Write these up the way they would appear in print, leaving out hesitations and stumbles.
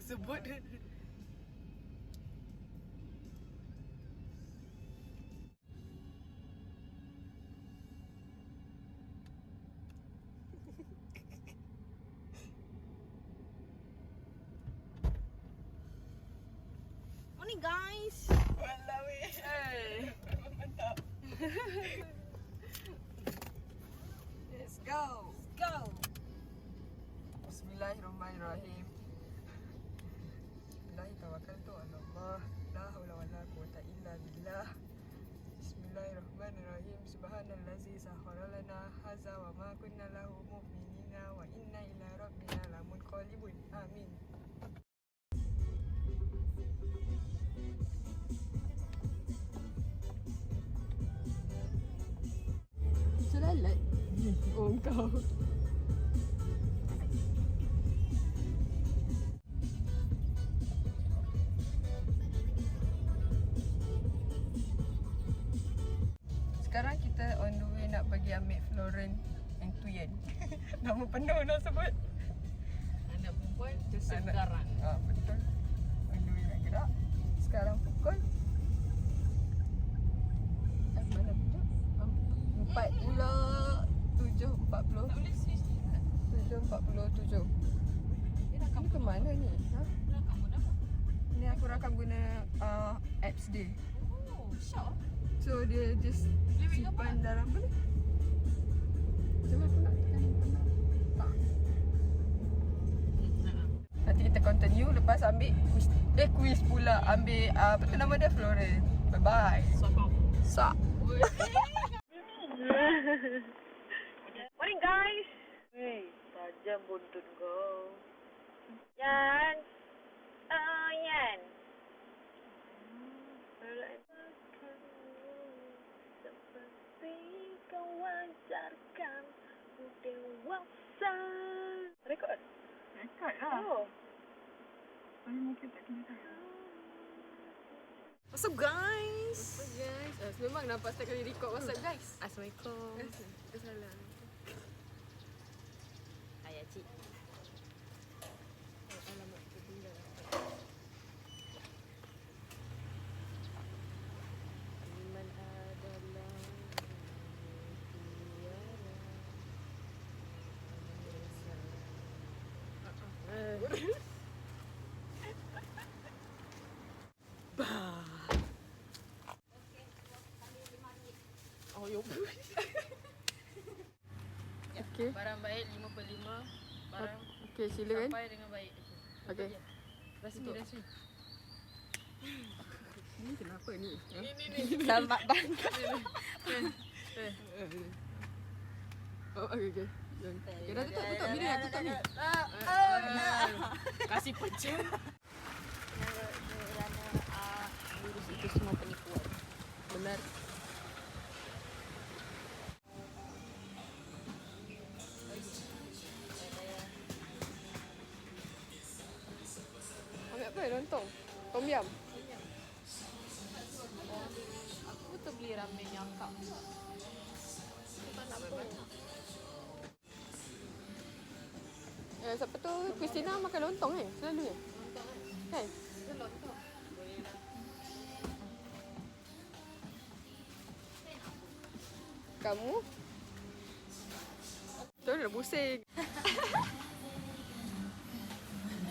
sebut. Morning guys. Walau mantap. Let's go. Bismillahirrahmanirrahim. Bismillahi tawakkaltu ala Allah. La haula wala quwwata illa billah. Bismillahirrahmanirrahim. Subhanallazi sakhkhara lana hadza wa ma kunna lahu muqrinina wa inna ila rabbina lamunqalibun. Amin. Selalat. Oh kau. Sekarang kita on the way nak pergi ambil Floren yang Tuyen. Nama penuh nak sebut. Anak perempuan kesegaran. Betul. On the way nak gerak. Sekarang pukul mana pula? 7.40. Tak boleh switch ni. 7.47. Ni ke mana ni? Rakam pun dah. Ni aku rakam guna apps dia. Oh, syok. So dia just Boleh ambil simpan gambar? dalam boleh. Cuba aku nak tekan tak. Nanti kita continue lepas ambil quiz pula. Ambil apa tu nama dia, Floren. Bye bye. Sokong. Sak. Morning guys. Hey, tajam buntut kau. Yan. Yan. Seperti kau wajarkan ku dewasa. Rekod? Rekod lah. Oh. Tapi mungkin tak kena tak. What's up guys? Memang nampak setiap kali record WhatsApp guys. Assalamualaikum. Salah. Ayah cik. Alamak kita tinggal. Iman adalah Oh, yo. Okey. Barang baik 5/5. Barang Okey, silakan. sampai dengan baik. Okey. Rasmi. Ni kenapa ni? Selamat bangga. Oh, okey. Okay, dah tutup. Bila nak tutup ni? Kasih pecah. Kerana lurus itu semua penipuan. Benar. Ambil apa? Lontong? Tom yum? Aku betul beli ramen yang kak. Aku tak nak banyak. Siapa tu? Christina makan lontong selalu kan? Lontong. Boleh lah. Kamu? Tu dah pusing.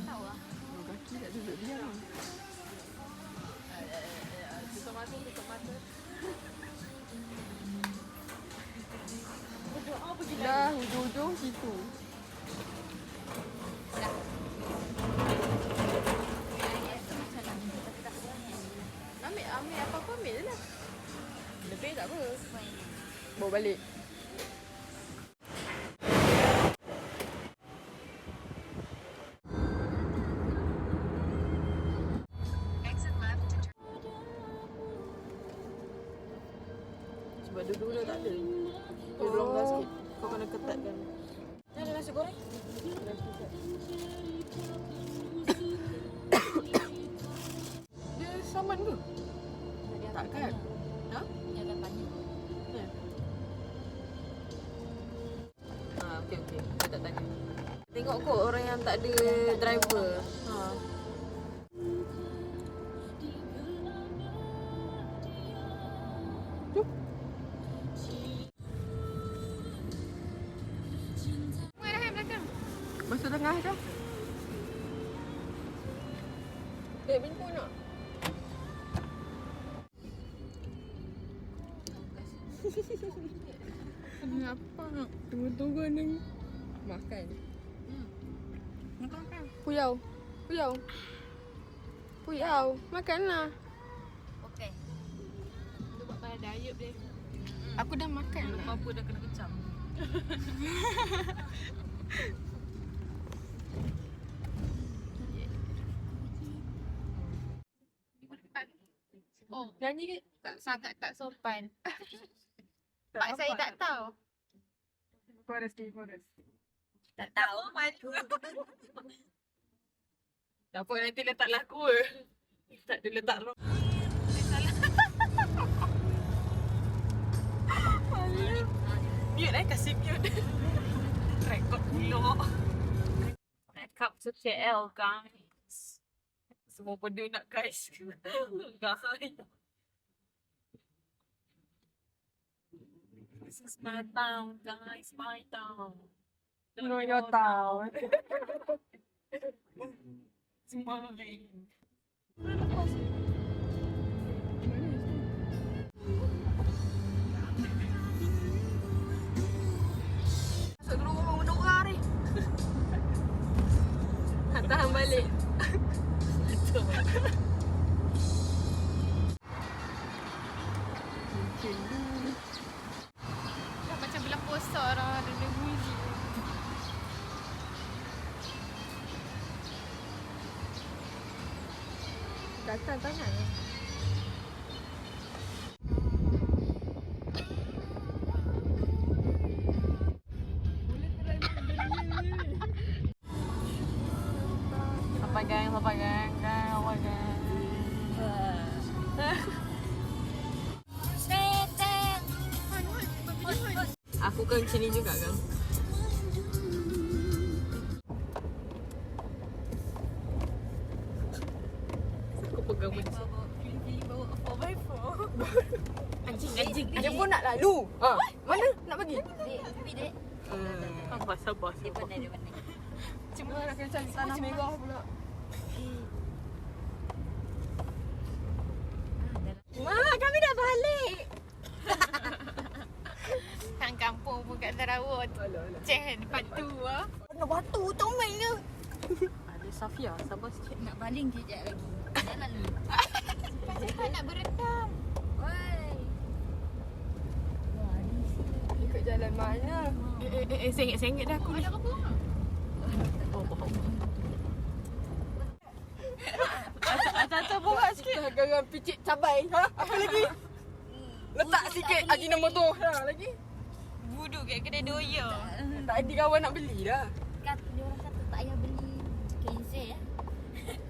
Tahu lah. Oh, kaki tak duduk diam. Tutup mata. Dah hujung-hujung situ. Ambil apa-apa ambil je lah. Lebih tak apa. Bawa balik. Sebab dulu dah tak ada. Dia longgar sikit. Kau kena ketatkan. Ni ada nasi goreng? Dia saman ke? Takkan. Ha? Dia akan tanya. Okey. Saya tak tanya. Tengok kot orang yang tak ada driver. tengah je. Bingkun nak? Kenapa? Tunggu-tunggu ni. Makan. Makan. Puyau. Makanlah. Okey. Dia buat pada diet dia. Aku dah makan. Apa dah kena kecam. Oh, Nyanyi ke? tak sangat tak sopan. Mak saya tak tahu. Forest. Tak tahu malu. Tak apa nanti letak lagu tak ada letak rock. Mute kasih mute. Rekod pula. Backup to KL guys. Semua benda nak guys. Guys. This is my town guys, my town. Know your town. It's mine. Masuk dulu orang menora ni. Tahan balik. Dah macam bulan puasa dah ada muzik. Datang tangan. Apa gang. Aku kan macam ni juga kan. Aku pegang macam Bawa 4x4. anjing. Dia pun nak lalu. Mana nak pergi? Sabar. Cuma nak kena cari tanah merah pula. Kami dah balik. Kan kampung pun kat Sarawak. Ceh depan tu ah. Nak batu tomel ke? Ada Safia, sabar sikit. Nak baling kejap lagi. Dah lalu. Cepat nak berendam. Oi. Ikut jalan mana? Sengit dah aku ni. Ada apa? Atas buka sikit. Garam picit cabai. Apa lagi? Letak sikit ajinomoto. Lagi? Budu kat kedai doya. Tak ada kawan nak beli dah. Dia orang kata tak payah beli cancel ya.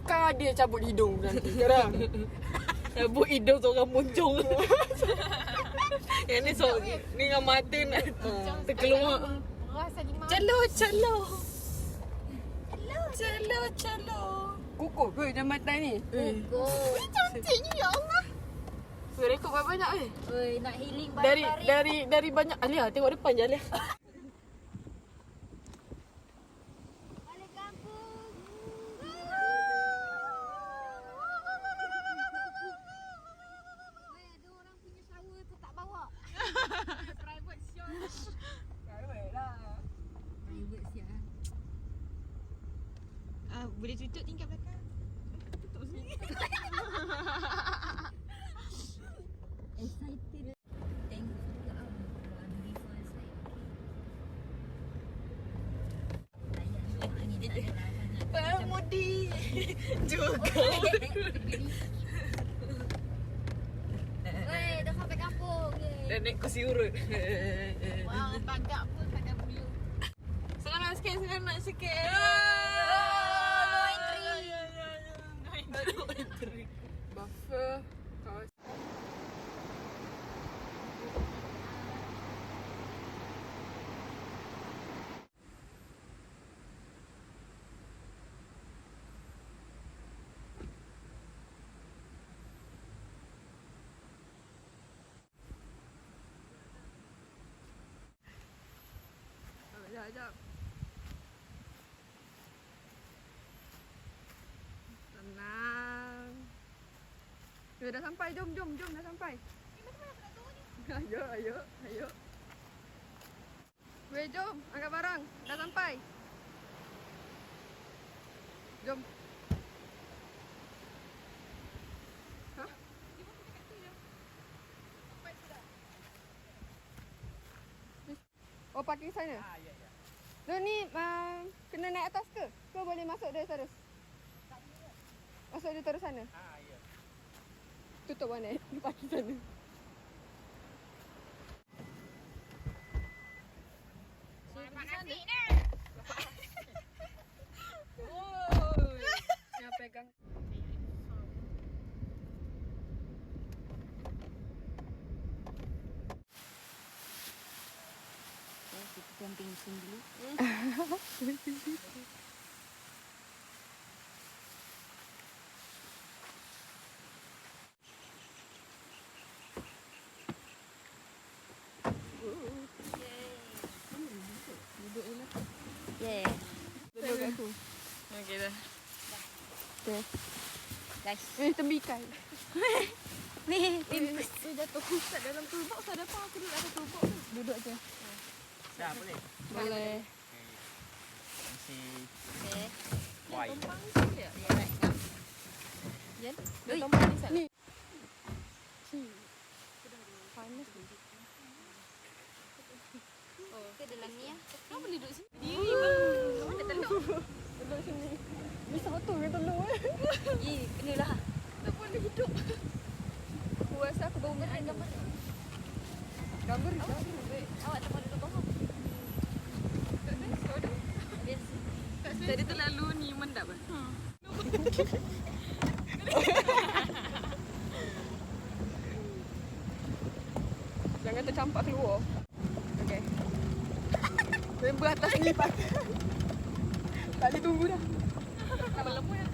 Kau dia cabut hidung nanti sekarang. Cabut hidung seorang muncung. Yang ni ni dengan Martin terkeluar. Rasa di mana? Calo. Kukuh ke jambatan ni? Kok. Cantiknya ya Allah. Rekod banyak Oi, nak healing baring-baring. dari banyak Alia tengok depan je Alia. Balik kampung. Oi, ada orang punya shower tu tak bawa. Private show. Private lah. Private siap. Boleh tutup tingkat belakang. Tutup sini. Excited. Tengok juga ada before saya. Layan ni tak ada lah. Pemudi juga. Oi, dah sampai kampung. Dan naik kursi urut. Wah, tagak pun pada bulu. Sekarang sikit. No entry. No entry. Buffer. Kawas. Sekejap. Dah sampai, jom dah sampai. Ayo. Weh, jom, angkat barang. Dah sampai. Jom. Hah? Oh, parking sana? Ya. Lu ni kena naik atas ke? Ke boleh masuk dia terus? Masuk dia terus sana? Ya. Tutup mana? Di parking sana. Yang pegang. Kita camping sini dulu. Duduk je lah. Yeah. Duduk kat aku. Okey dah. Okay. Guys. Tembikai. Weh, Jatuh pusat dalam toolbox. Ada apa aku duduk atas toolbox tu? Duduk je. Dah boleh. Boleh. Masih okay. why. Ya, right. Jen. Ni. Panas ni. Oh, ke dalam ni ya. Kau boleh duduk sini. Diri bang. Mana telur? Duduk sini. Ni satu ke telur Kenalah. Tak boleh hidup. Aku rasa aku bau makan. Gambar. Awak tak boleh duduk bawah. Biasa. Tadi terlalu ni mendap. Jangan tercampak keluar. Okey. Member atas ni pak. Tak boleh tunggu dah. Tambah lembu dah.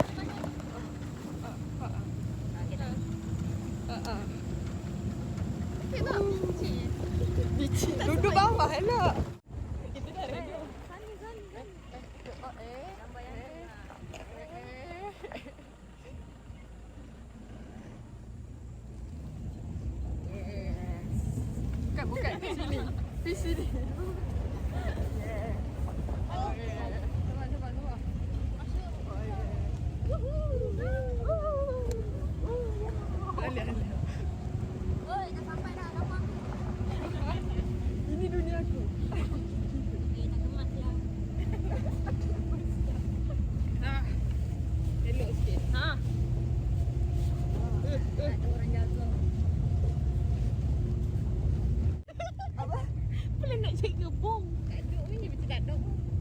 Licin. Duduk bawah elok. Gambar yang Bukan di sini. Di sini. Oi, dah sampai dah rumah. Ini dunia aku. Nak kemas ya. Elok sikit. Ha. Ada orang jaga. Boleh nak jaga bom. Kaduk ni macam kaduk.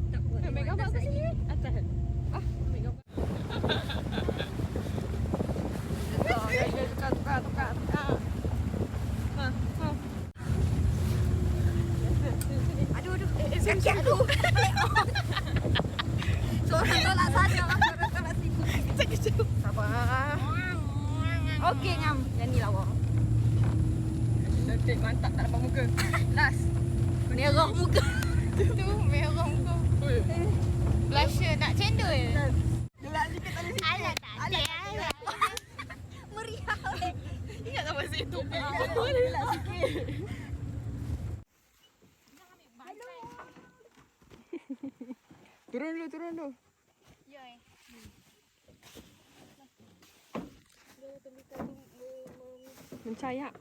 Tak buat. Ambil gambar kat sini. Atas. Ambil gambar. Tukar. Aduh. Kaki aku. Seorang tolak sana, seorang tolak situ. Sabar. Okey, ngam. Yang ni lawa. Cantik, mantap, tak nampak muka. Last. Merah muka. Tu merah muka. Blusher nak cendol. Gelak sikit tak boleh. Alah tak ada. Meriah. Ingat tak masa itu? Gelak sikit. Turun dulu. Ya. Mencayak.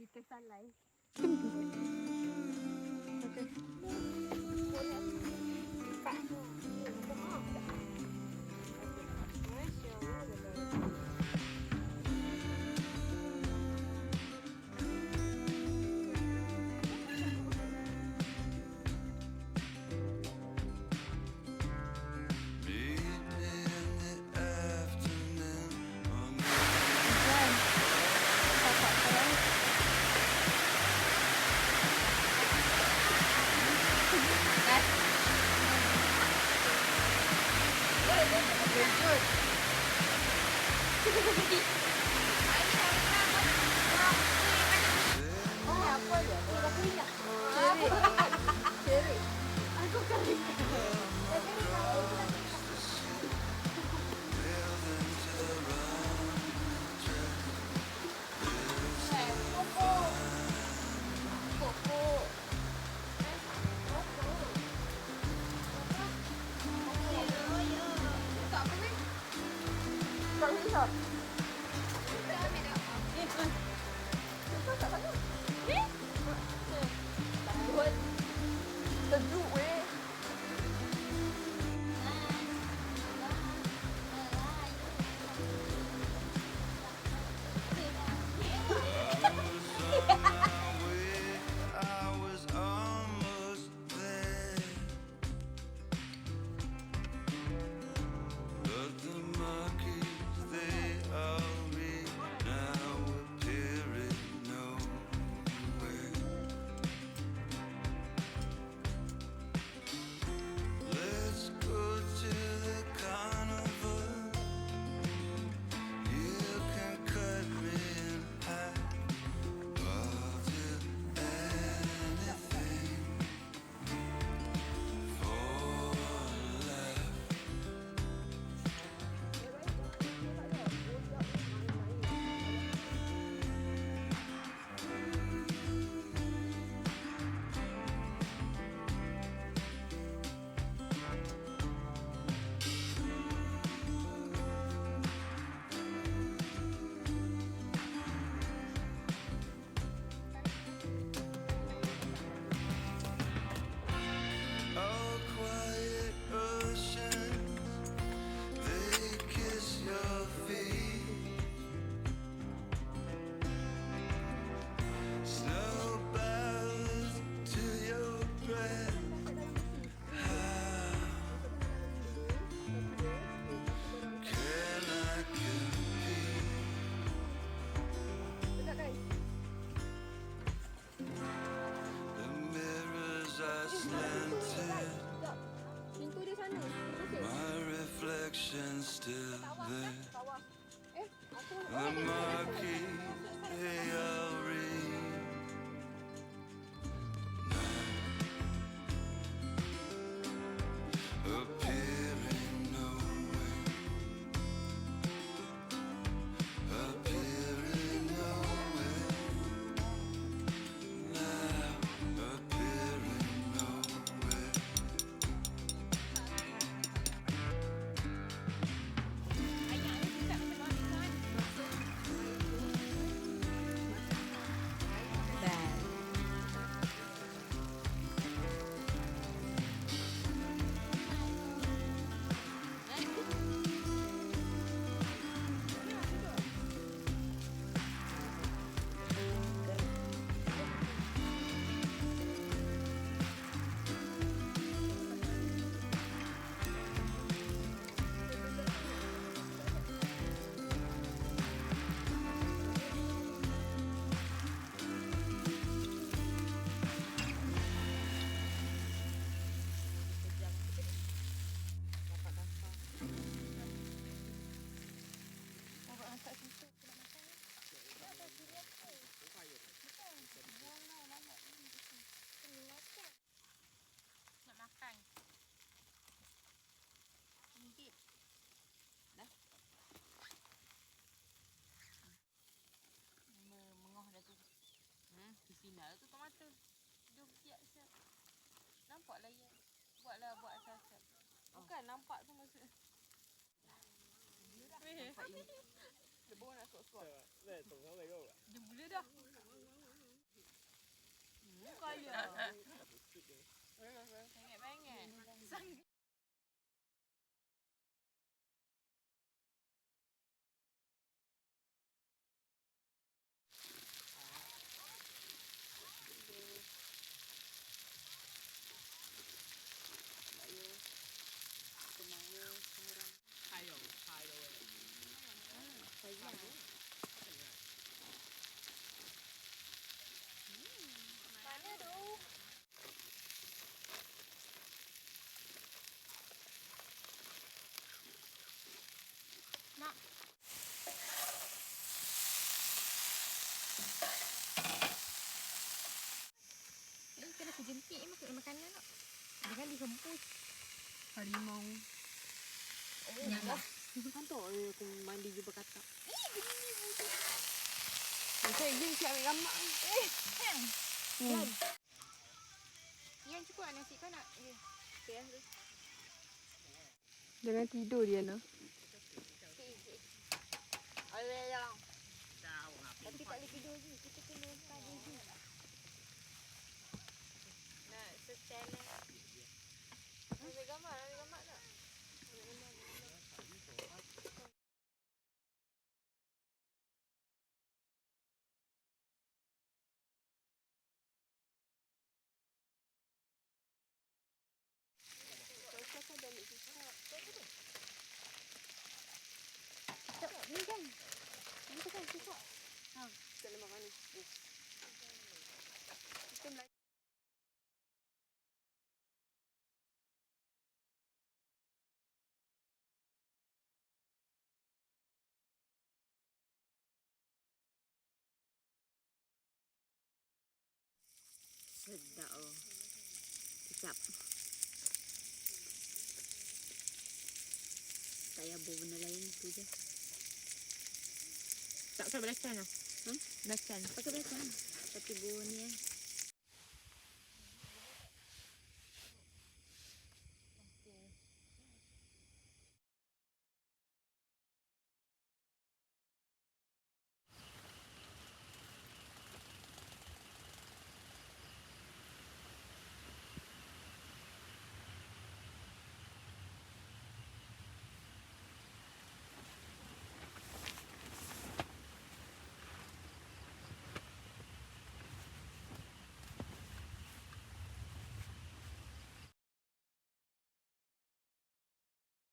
Kita salai. still there. Aku The murky pale rain. Now appearing nowhere. Appearing nowhere. Now appearing nowhere. Nak makan. Mengah dah tu. Kesina tu tomato. Dia siap siap. Nampaklah ya. Buat asal-asal. Bukan nampak tu maksud. Dia baru nak suap-suap. Dia mula dah. Kaya. Bengek-bengek. Kena kejempit masuk dalam makanan tak? Dia kan dihempus. Harimau. Nyala. Kan tu aku mandi jumpa katak. Macam Ian siap ambil gambar ni. Yan. Yan cukup lah nasi kau nak? Ya. Okay lah. Jangan tidur dia nak. Ayolah. Tapi tak boleh tidur je. Kita kena study je. Nak se-challenge. Ambil gambar tak? Ni kan? Ni kan cukup. Kita lemak manis. Kita belajar. Sedap oh. Kecap. Tak payah bawa benda lain tu je. Tak pakai belacan lah. Belacan. Pakai belacan. Tapi bawa ni